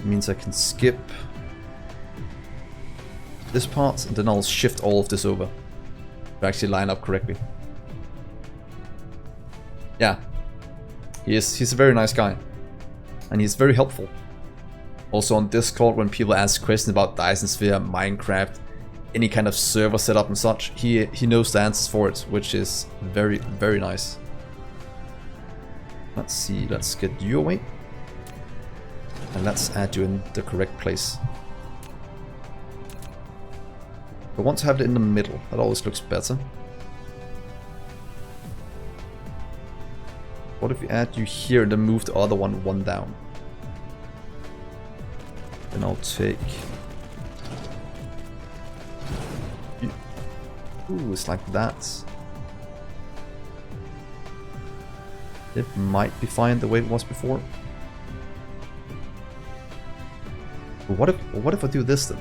It means I can skip this part, and then I'll shift all of this over to actually line up correctly. Yeah, he's a very nice guy, and he's very helpful. Also on Discord, when people ask questions about Dyson Sphere, Minecraft, any kind of server setup and such, he knows the answers for it, which is very, very nice. Let's see, let's get you away. And let's add you in the correct place. I want to have it in the middle, that always looks better. What if we add you here and then move the other one down? Then I'll take... Ooh, it's like that. It might be fine the way it was before. But what if I do this then?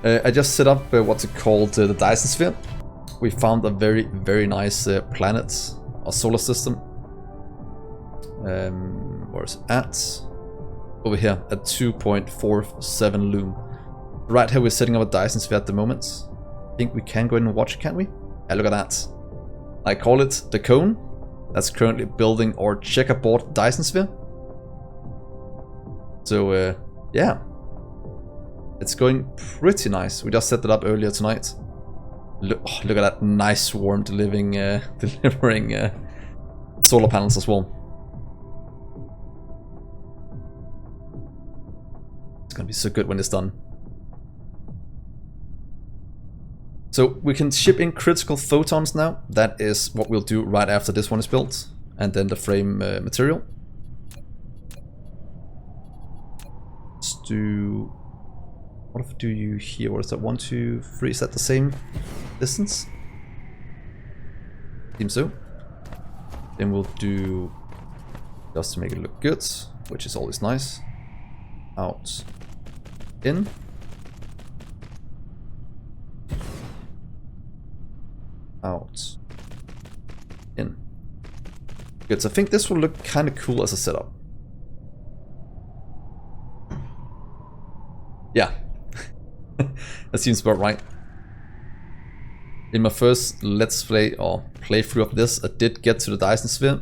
I just set up what's it called, the Dyson Sphere. We found a very, very nice planet, or solar system. Where's it at? Over here, at 2.47 lume. Right here we're setting up a Dyson Sphere at the moment. I think we can go in and watch it, can't we? Yeah, look at that. I call it the cone. That's currently building our checkerboard Dyson Sphere. So, yeah. It's going pretty nice. We just set it up earlier tonight. Look at that nice swarm delivering solar panels as well. It's gonna be so good when it's done. So we can ship in critical photons now. That is what we'll do right after this one is built. And then the frame material. Let's do... What if I do you here? What is that? 1, 2, 3. Is that the same distance? Seems so. Then we'll do, just to make it look good, which is always nice. Out. In. Out. In. Good. So I think this will look kind of cool as a setup. Yeah. That seems about right. In my first Let's Play or playthrough of this, I did get to the Dyson Sphere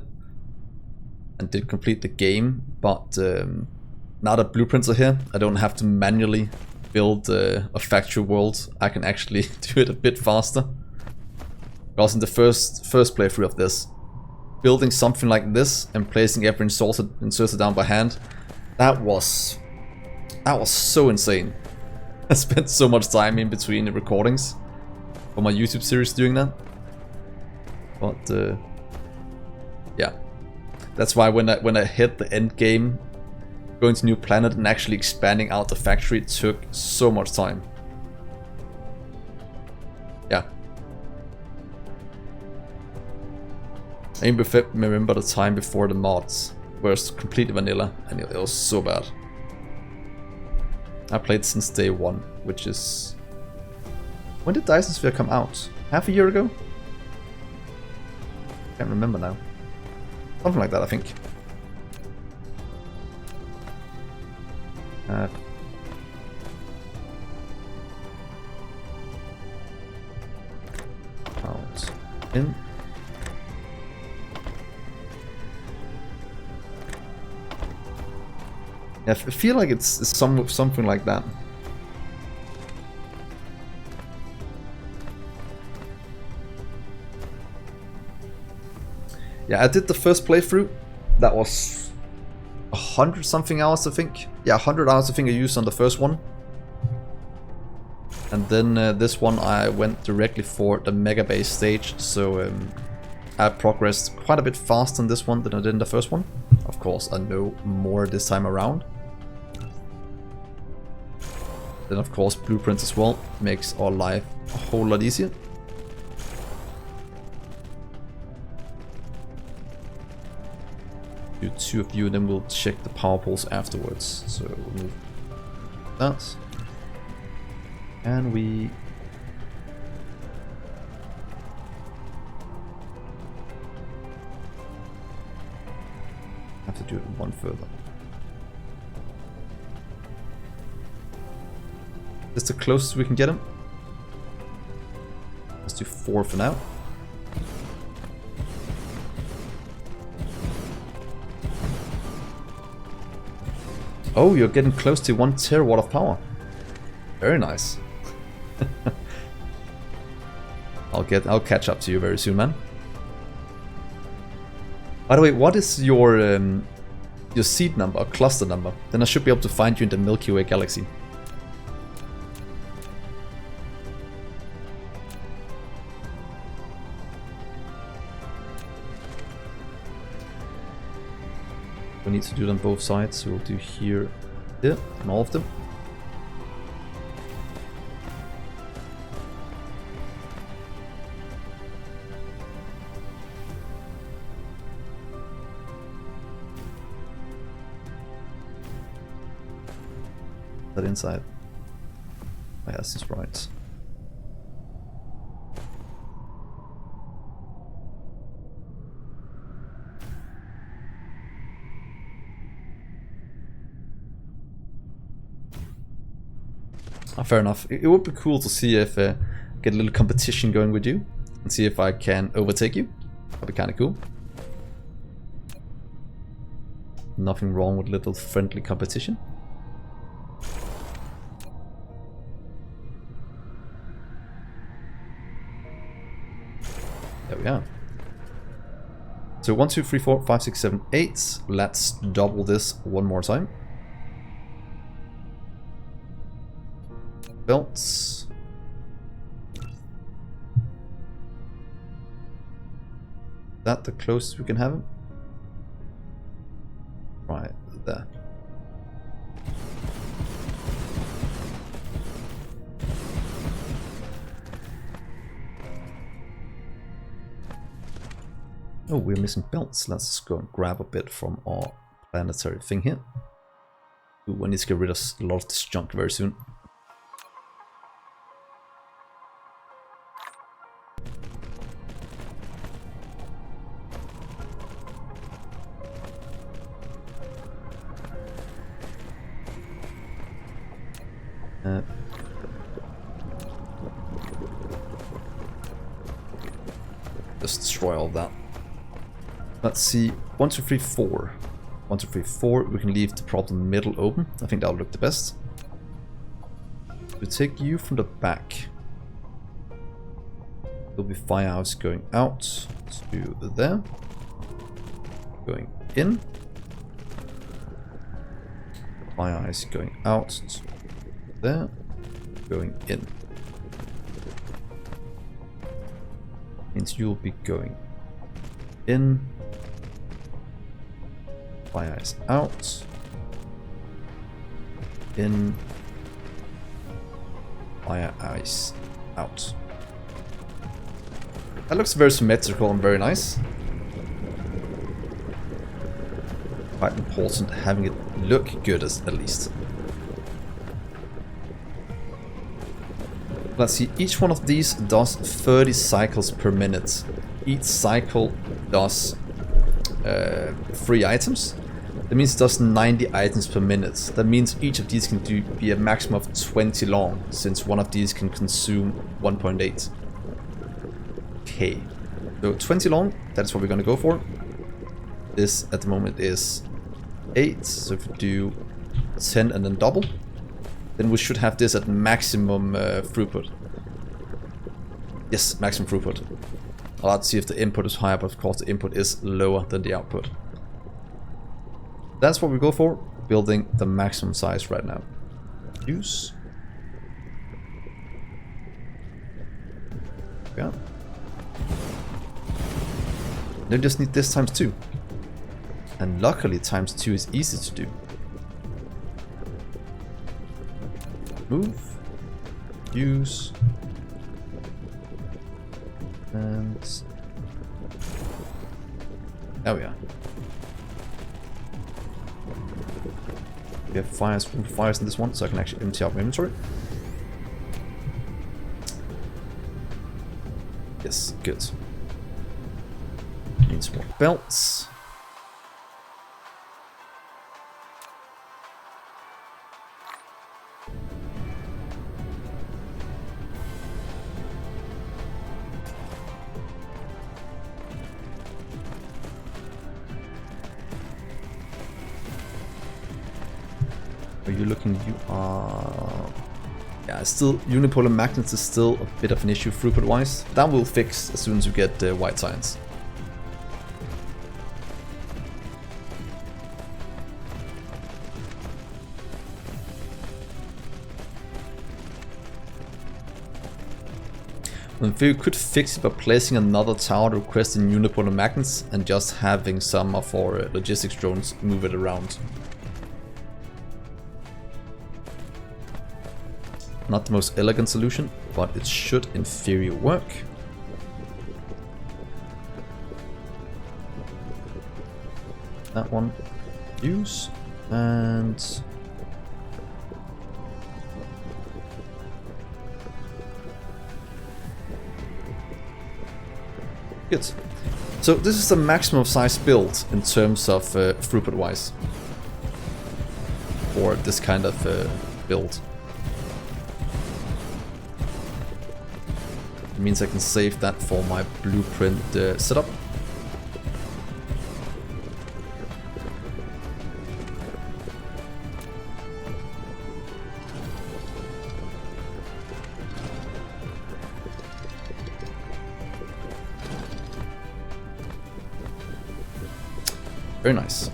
and did complete the game, but now that blueprints are here, I don't have to manually build a factory world. I can actually do it a bit faster. Because in the first playthrough of this, building something like this and placing every inserter down by hand, that was so insane. I spent so much time in between the recordings for my YouTube series doing that. But yeah, that's why when I hit the end game, going to New Planet and actually expanding out the factory, it took so much time. Yeah. I even remember the time before the mods, where it's completely vanilla, and it was so bad. I played since day 1, which is... When did Dyson Sphere come out? Half a year ago? Can't remember now. Something like that, I think. Out. In. I feel like it's something like that. Yeah, I did the first playthrough. That was 100 something hours, I think. Yeah, 100 hours I think I used on the first one. And then this one I went directly for the Megabase stage, so I progressed quite a bit faster in this one than I did in the first one. Of course, I know more this time around. Then of course blueprints as well makes our life a whole lot easier. Do 2 of you and then we'll check the power poles afterwards. So we'll move that. And we do it one further. This is the closest we can get him. Let's do 4 for now. Oh, you're getting close to 1 terawatt of power. Very nice. I'll catch up to you very soon, man. By the way, what is your seed number or cluster number? Then I should be able to find you in the Milky Way galaxy. We need to do it on both sides, so we'll do here, there, and all of them. That inside. Oh, yes, it's right. Oh, fair enough. It would be cool to see if get a little competition going with you and see if I can overtake you. That'd be kind of cool. Nothing wrong with little friendly competition. There we are. So 1, 2, 3, 4, 5, 6, 7, 8. Let's double this one more time. Belts. That the closest we can have him? Right there. Oh, we're missing belts. Let's just go and grab a bit from our planetary thing here. Ooh, we need to get rid of a lot of this junk very soon. Just destroy all of that. Let's see. 1, 2, 3, 4. 1, 2, 3, 4. We can leave the problem middle open. I think that'll look the best. We take you from the back. There'll be firehouse going out to there. Going in. Firehouse going out to there. Going in. Means you'll be going in. Fire eyes out. In. Fire eyes out. That looks very symmetrical and very nice. Quite important having it look good at least. Let's see, each one of these does 30 cycles per minute. Each cycle does 3 items. That means it does 90 items per minute. That means each of these can be a maximum of 20 long, since one of these can consume 1.8. Okay, so 20 long, that's what we're gonna go for. This at the moment is 8, so if we do 10 and then double, then we should have this at maximum throughput. Yes, maximum throughput. I'll have to see if the input is higher, but of course the input is lower than the output. That's what we go for, building the maximum size right now. Use. Yeah. They just need this times 2. And luckily times 2 is easy to do. Move, use, and there we are. We have fires in this one, so I can actually empty out my inventory. Yes, good. Needs more belts. are you looking? You are... Yeah, still, unipolar magnets is still a bit of an issue throughput-wise. That will fix as soon as you get white science. In theory, you could fix it by placing another tower requesting unipolar magnets and just having some of our logistics drones move it around. Not the most elegant solution, but it should in theory work. That one, use, and good. So this is the maximum size build in terms of throughput wise for this kind of build. It means I can save that for my blueprint setup. Very nice.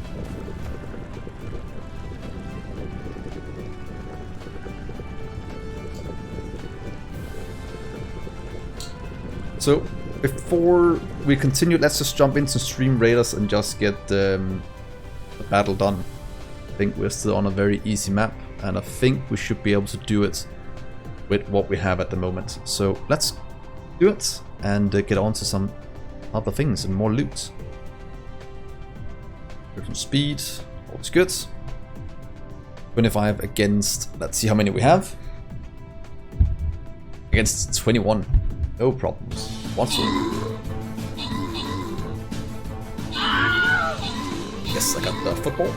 So, before we continue, let's just jump into Stream Raiders and just get the battle done. I think we're still on a very easy map, and I think we should be able to do it with what we have at the moment. So, let's do it and get on to some other things and more loot. Different speed, always good. 25 against, let's see how many we have. Against 21. No problems whatsoever. Yes, I got the football.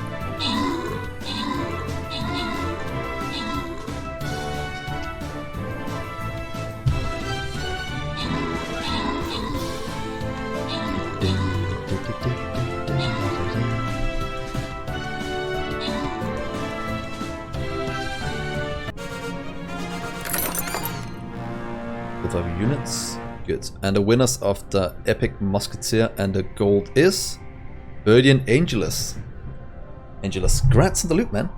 With our units. Good. And the winners of the Epic Musketeer and the gold is Birdie and Angelus. Angelus, congrats on the loot, man.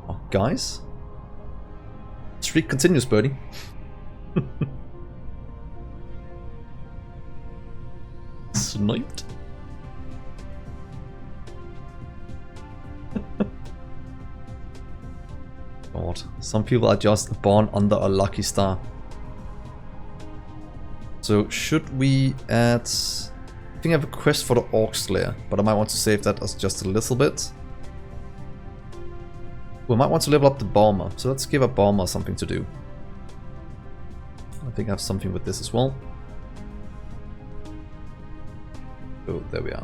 Oh, guys. Streak continues, Birdie. Sniped. God, some people are just born under a lucky star. So should we add... I think I have a quest for the Orc Slayer, but I might want to save that as just a little bit. We might want to level up the Bomber, so let's give a Bomber something to do. I think I have something with this as well. Oh, there we are.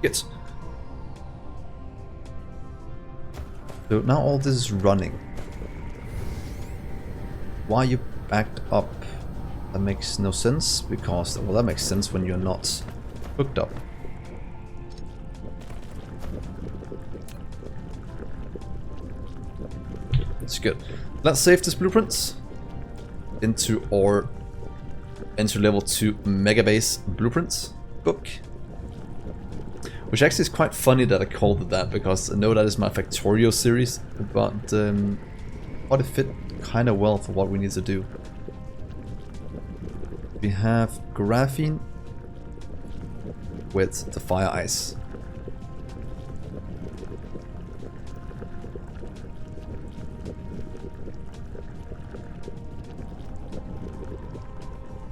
Good. So now all this is running. Why are you backed up? That makes no sense, because, well, that makes sense when you're not hooked up. That's good. Let's save this blueprints into our entry level 2 Megabase blueprints book. Which actually is quite funny that I called it that, because I know that is my Factorio series, but thought it fit kind of well for what we need to do. We have graphene with the fire ice.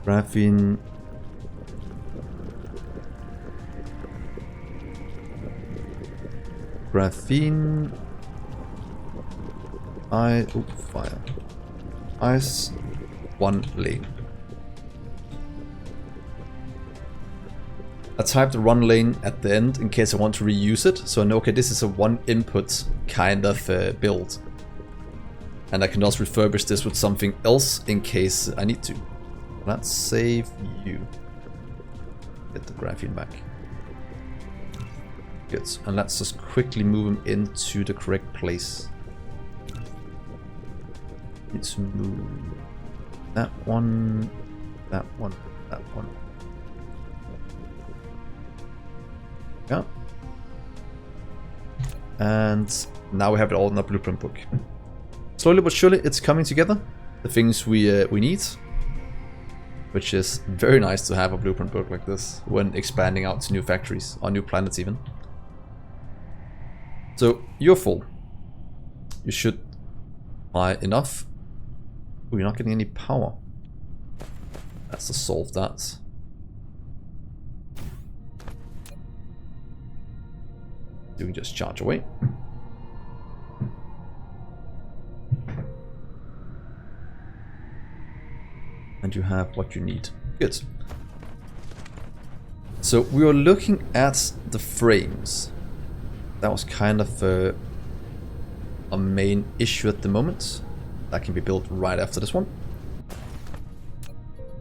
Graphene. Graphene. Fire. Ice. One lane. I typed the run lane at the end in case I want to reuse it, so I know, okay, this is a one input kind of build. And I can also refurbish this with something else in case I need to. Let's save you. Get the graphene back. Good. And let's just quickly move him into the correct place. Need to move that one, that one, that one. Yeah. And now we have it all in our blueprint book. Slowly but surely, it's coming together. The things we need, which is very nice to have a blueprint book like this when expanding out to new factories or new planets even. So you're full. You should buy enough. Oh, you're not getting any power. Let's just solve that. You can just charge away. And you have what you need. Good. So we were looking at the frames. That was kind of a main issue at the moment. That can be built right after this one.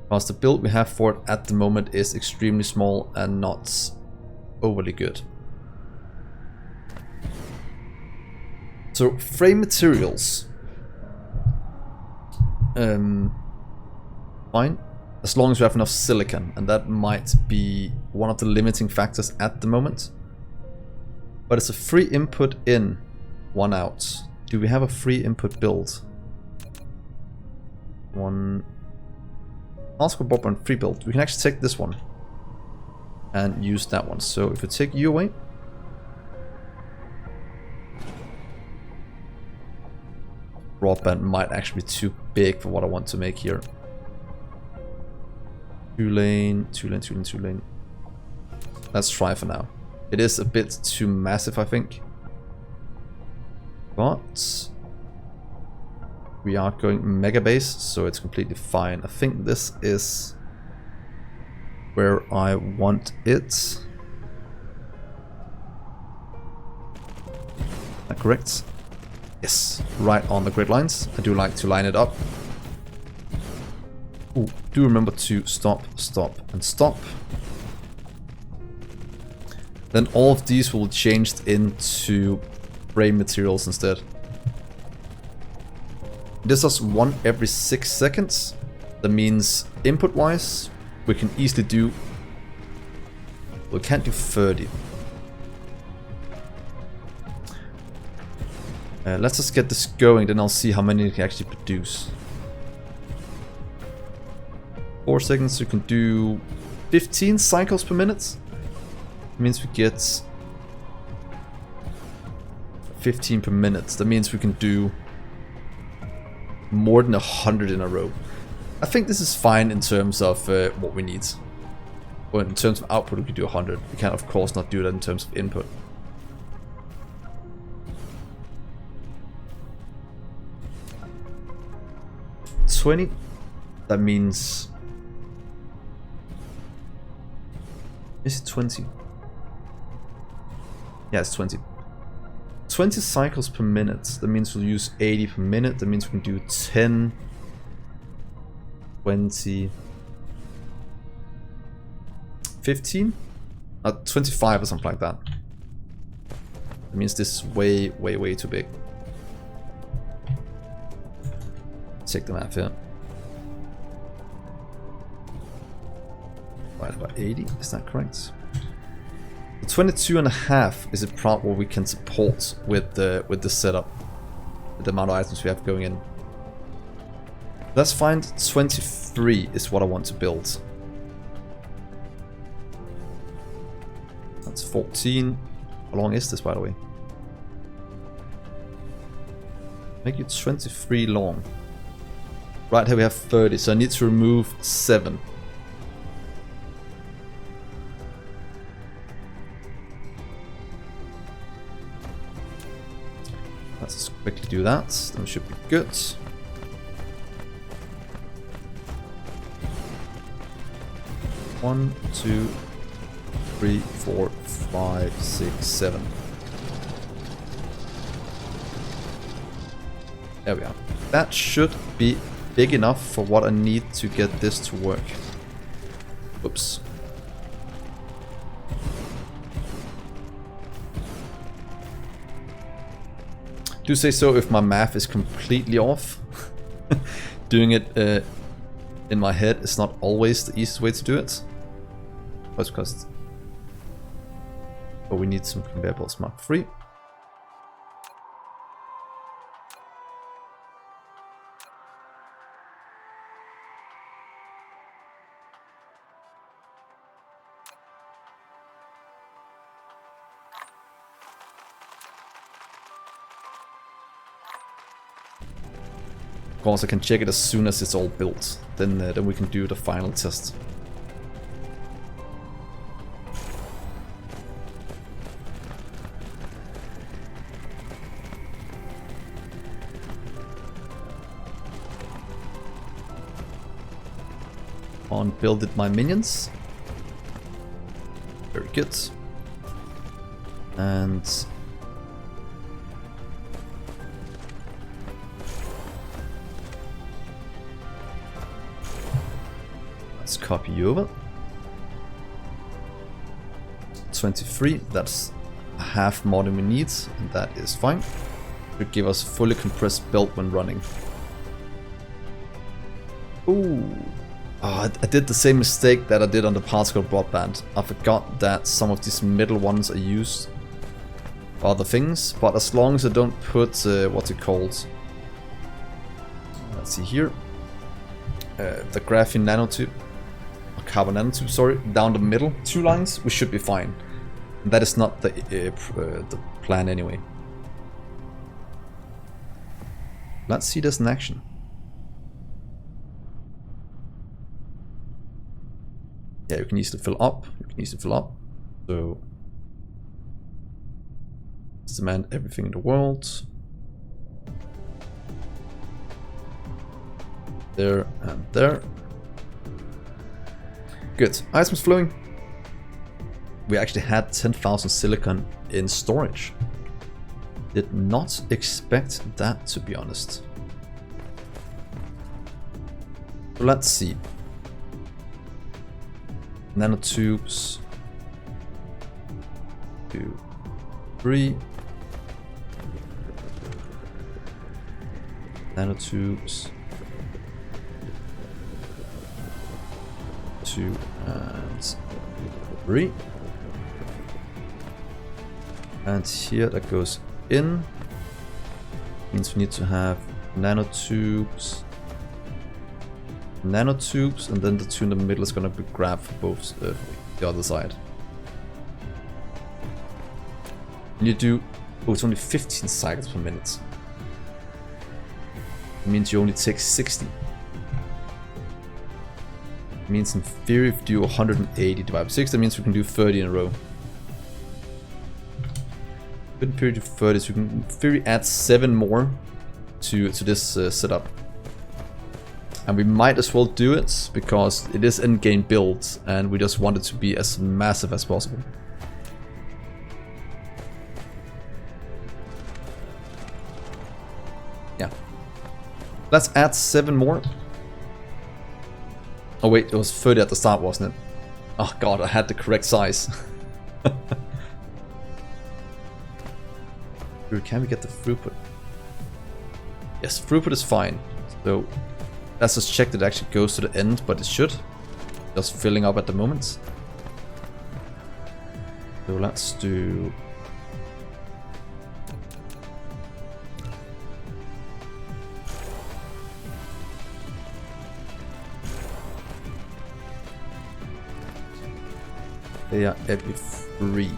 Because the build we have for it at the moment is extremely small and not overly good. So frame materials. Fine, as long as we have enough silicon, and that might be one of the limiting factors at the moment. But it's a free input in, one out. Do we have a free input build? One. Ask for Bob on free build. We can actually take this one and use that one. So if we take you away, broadband might actually be too big for what I want to make here. 2-lane, 2-lane, 2-lane, 2-lane. Let's try for now. It is a bit too massive, I think. But we are going Megabase, so it's completely fine. I think this is where I want it. Is that correct? Yes, right on the grid lines. I do like to line it up. Ooh, do remember to stop, stop, and stop. Then all of these will be changed into frame materials instead. This is one every 6 seconds. That means input-wise, we can easily do... We can't do 30. Let's just get this going, then I'll see how many we can actually produce. 4 seconds, you can do 15 cycles per minute. Means we get 15 per minute. That means we can do more than 100 in a row. I think this is fine in terms of what we need. But in terms of output, we can do 100. We can of course not do that in terms of input. $20. That means... Is it 20? Yeah, it's 20. 20 cycles per minute. That means we'll use 80 per minute. That means we can do 10, 20, 15? 25 or something like that. That means this is way, way, way too big. Check the map here. Right, about 80, is that correct? 22.5 is a part what we can support with the setup, with the amount of items we have going in. Let's find 23 is what I want to build. That's 14. How long is this, by the way? Make it 23 long. Right here we have 30, so I need to remove 7. Let's just quickly do that, then we should be good. One, 2, 3, 4, 5, 6, 7. There we are. That should be big enough for what I need to get this to work. Oops. Do say so if my math is completely off. Doing it in my head is not always the easiest way to do it. First cost. But we need some conveyor belts Mark 3. Of course, I can check it as soon as it's all built. Then we can do the final test. On build it my minions. Very good. And let's copy over. 23, that's a half more than we need, and that is fine. Should give us fully compressed build when running. Ooh. Oh, I did the same mistake that I did on the particle broadband. I forgot that some of these middle ones are used for other things, but as long as I don't put, what's it called? Let's see here. The graphene nanotube, or carbon nanotube, sorry, down the middle, 2 lines, we should be fine. And that is not the plan anyway. Let's see this in action. Yeah, you can easily fill up. So let's demand everything in the world. There and there. Good. Items flowing. We actually had 10,000 silicon in storage. Did not expect that, to be honest. So let's see. Nanotubes. 2, 3. Nanotubes. 2 and 3. And here that goes in. Means we need to have nanotubes. Nanotubes, and then the 2 in the middle is going to be grabbed for both the other side. And you do, oh, it's only 15 cycles per minute. It means you only take 60. It means in theory if you do 180 divided by 6, that means we can do 30 in a row. In theory do 30, so we can in theory add 7 more to this setup. And we might as well do it, because it is endgame build, and we just want it to be as massive as possible. Yeah. Let's add 7 more. Oh wait, it was 30 at the start, wasn't it? Oh god, I had the correct size. Can we get the throughput? Yes, throughput is fine. So let's just check that it actually goes to the end, but it should. Just filling up at the moment. So let's do... They are every 3.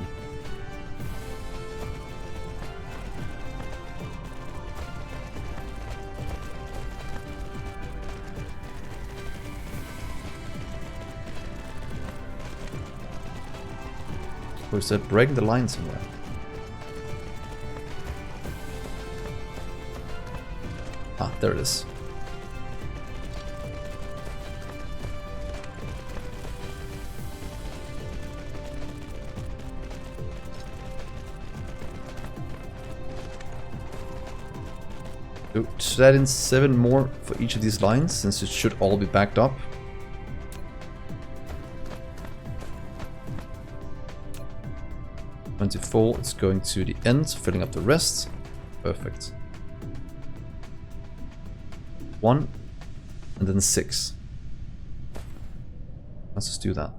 Or is that breaking the line somewhere? Ah, there it is. So, should add in 7 more for each of these lines, since it should all be backed up. It's going to the end, filling up the rest. Perfect. 1, and then 6. Let's just do that.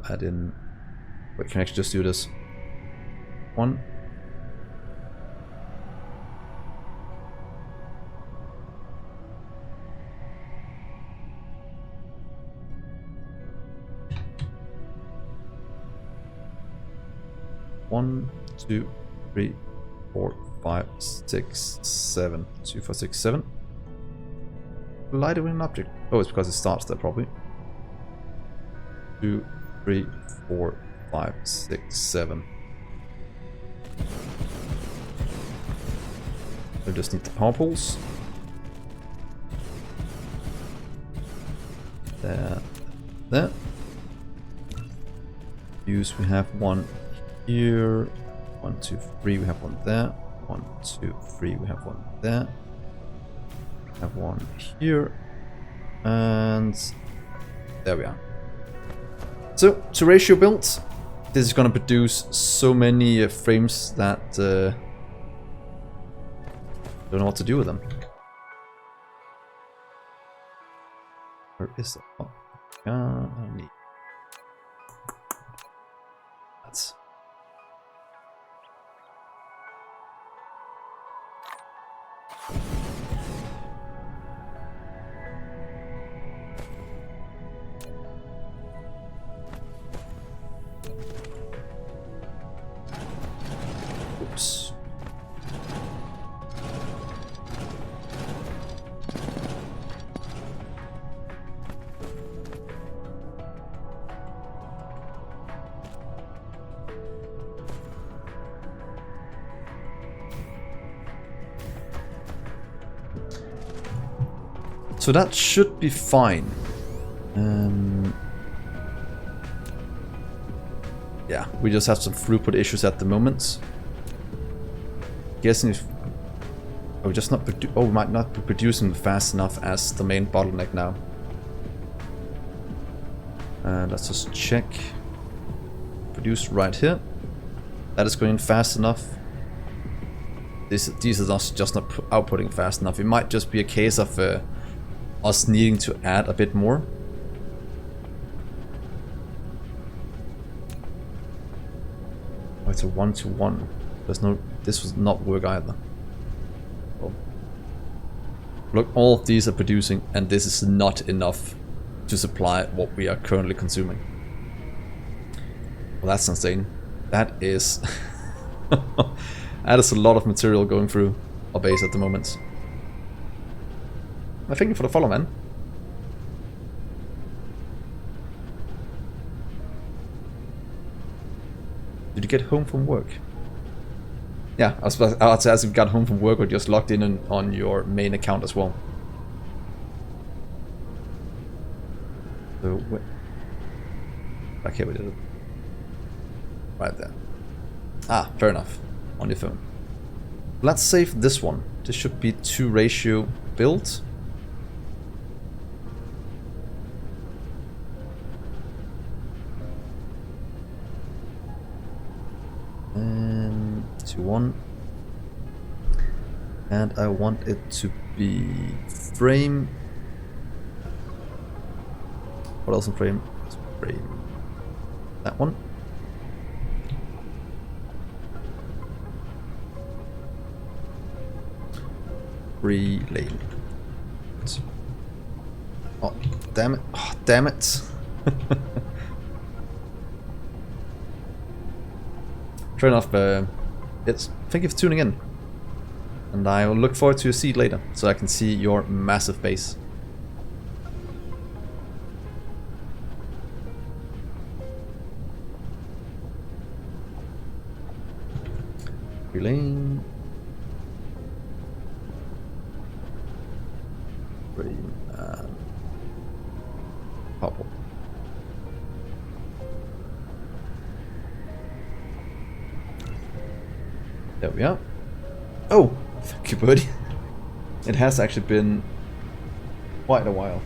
Add in... Wait, can I actually just do this? 1. One, 2, 3, 4, 5, 6, 7. 2, 4, 6, 7. Lighter with an object. Oh, it's because it starts there probably. 2, 3, 4, 5, 6, 7. We just need the power poles. There. There. Use, we have one here. 1, 2, 3, we have one there. 1, 2, 3, we have one there. We have one here. And there we are. So, to ratio build, this is going to produce so many frames that don't know what to do with them. Where is that? Oh, I need that. Oops. So that should be fine. Yeah, we just have some throughput issues at the moment. Guessing if we just not we might not be producing fast enough as the main bottleneck now. Let's just check. Produce right here. That is going fast enough. These are just not outputting fast enough. It might just be a case of us needing to add a bit more. Oh, it's a 1-to-1. There's no. This would not work either. Oh. Look, all of these are producing, and this is not enough to supply what we are currently consuming. Well, that's insane. That is that is a lot of material going through our base at the moment. I thank you for the follow, man. Did you get home from work? Yeah, I was about to ask if you got home from work or just logged in on your main account as well. So, wait. Okay, we did it. Right there. Ah, fair enough. On your phone. Let's save this one. This should be 2 ratio build. And 2-1. And I want it to be frame. What else in frame? Frame. That one. Relay. Oh, damn it. Oh, damn it. Fair enough, thank you for tuning in. And I will look forward to your seed later, so I can see your massive base. Relaying. Frame and purple. There we are. Oh, thank you, buddy. It has actually been quite a while.